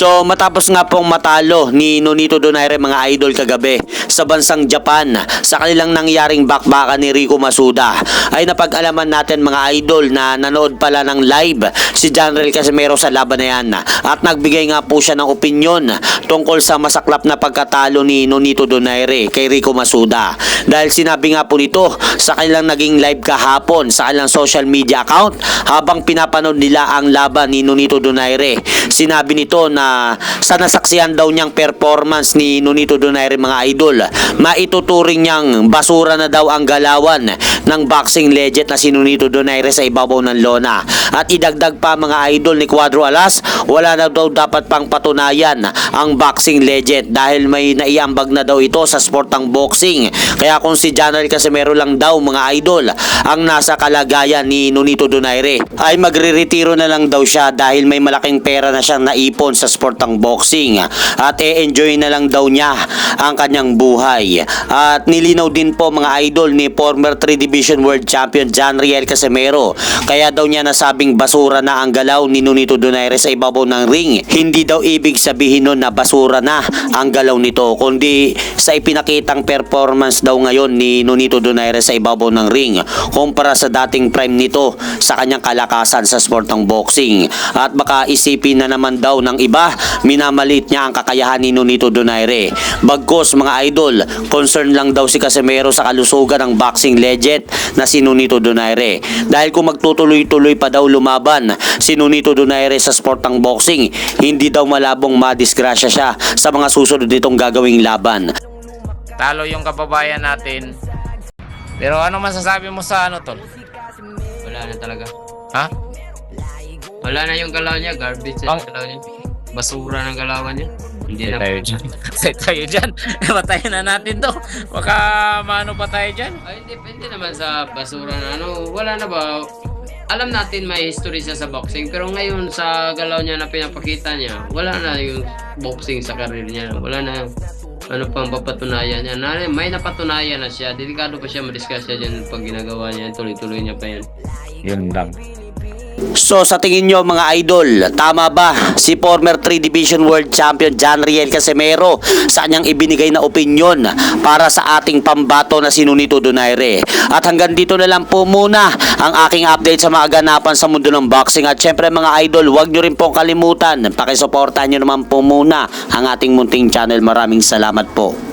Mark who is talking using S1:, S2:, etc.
S1: So matapos nga pong matalo ni Nonito Donaire mga idol kagabi sa bansang Japan sa kanilang nangyaring bakbakan ni Rico Masuda, ay napag-alaman natin mga idol na nanood pala ng live si Janriel Casimero sa laban na yan, at nagbigay nga po siya ng opinyon tungkol sa masaklap na pagkatalo ni Nonito Donaire kay Rico Masuda. Dahil sinabi nga po nito sa kanilang naging live kahapon sa kanilang social media account habang pinapanood nila ang laban ni Nonito Donaire. Sinabi nito na sa nasaksihan daw niyang performance ni Nonito Donaire mga idol, maituturing niyang basura na daw ang galawan ng boxing legend na si Nonito Donaire sa ibabaw ng lona. At idagdag pa mga idol ni Cuadro Alas, wala na daw dapat pang patunayan ang boxing legend dahil may naiambag na daw ito sa sportang boxing. Kaya kung si Janriel Casimero lang daw mga idol ang nasa kalagayan ni Nonito Donaire, ay magre-retiro na lang daw siya dahil may malaking pera na siyang naipon sa sportang boxing at e-enjoy na lang daw niya ang kanyang buhay. At nilinaw din po mga idol ni former 3 Division World Champion Janriel Casimero, kaya daw niya nasabing basura na ang galaw ni Nonito Donaire sa ibabaw ng ring. Hindi daw ibig sabihin nun na basura na ang galaw nito, kundi sa ipinakitang performance daw ngayon ni Nonito Donaire sa ibabaw ng ring kumpara sa dating prime nito sa kanyang kalakasan sa sportang boxing. At baka isipin na naman daw ng iba, minamalit niya ang kakayahan ni Nonito Donaire. Bagkus mga idol, concern lang daw si Casimero sa kalusugan ng boxing legend na si Nonito Donaire. Dahil kung magtutuloy-tuloy pa daw lumaban si Nonito Donaire sa sportang boxing, hindi daw malabong madisgrasya siya sa mga susunod nitong gagawing laban.
S2: Talo yung kababayan natin. Pero ano masasabi mo sa ano, tol?
S3: Wala na talaga.
S2: Ha?
S3: Wala na yung galaw niya. Garbage na yung galaw niya. Basura ng galawan niya. Hindi na.
S2: Say tayo dyan. Patayin na natin to. Baka maano pa tayo dyan.
S3: Ay, hindi naman sa basura na ano. Wala na ba? Alam natin may history siya sa boxing. Pero ngayon sa galaw niya na pinapakita niya, wala na yung boxing sa karir niya. Wala na ano pang papatunayan niya. May napatunayan na siya. Delikado pa siya madiscuss siya dyan pag ginagawa niya. Tuloy-tuloy niya pa yan.
S2: Yun lang.
S1: So sa tingin nyo mga idol, tama ba si former 3 Division World Champion Janriel Casimero sa kanyang ibinigay na opinyon para sa ating pambato na si Nonito Donaire? At hanggang dito na lang po muna ang aking update sa mga ganapan sa mundo ng boxing. At syempre mga idol, huwag nyo rin pong kalimutan, pakisuportahan nyo naman po muna ang ating munting channel. Maraming salamat po.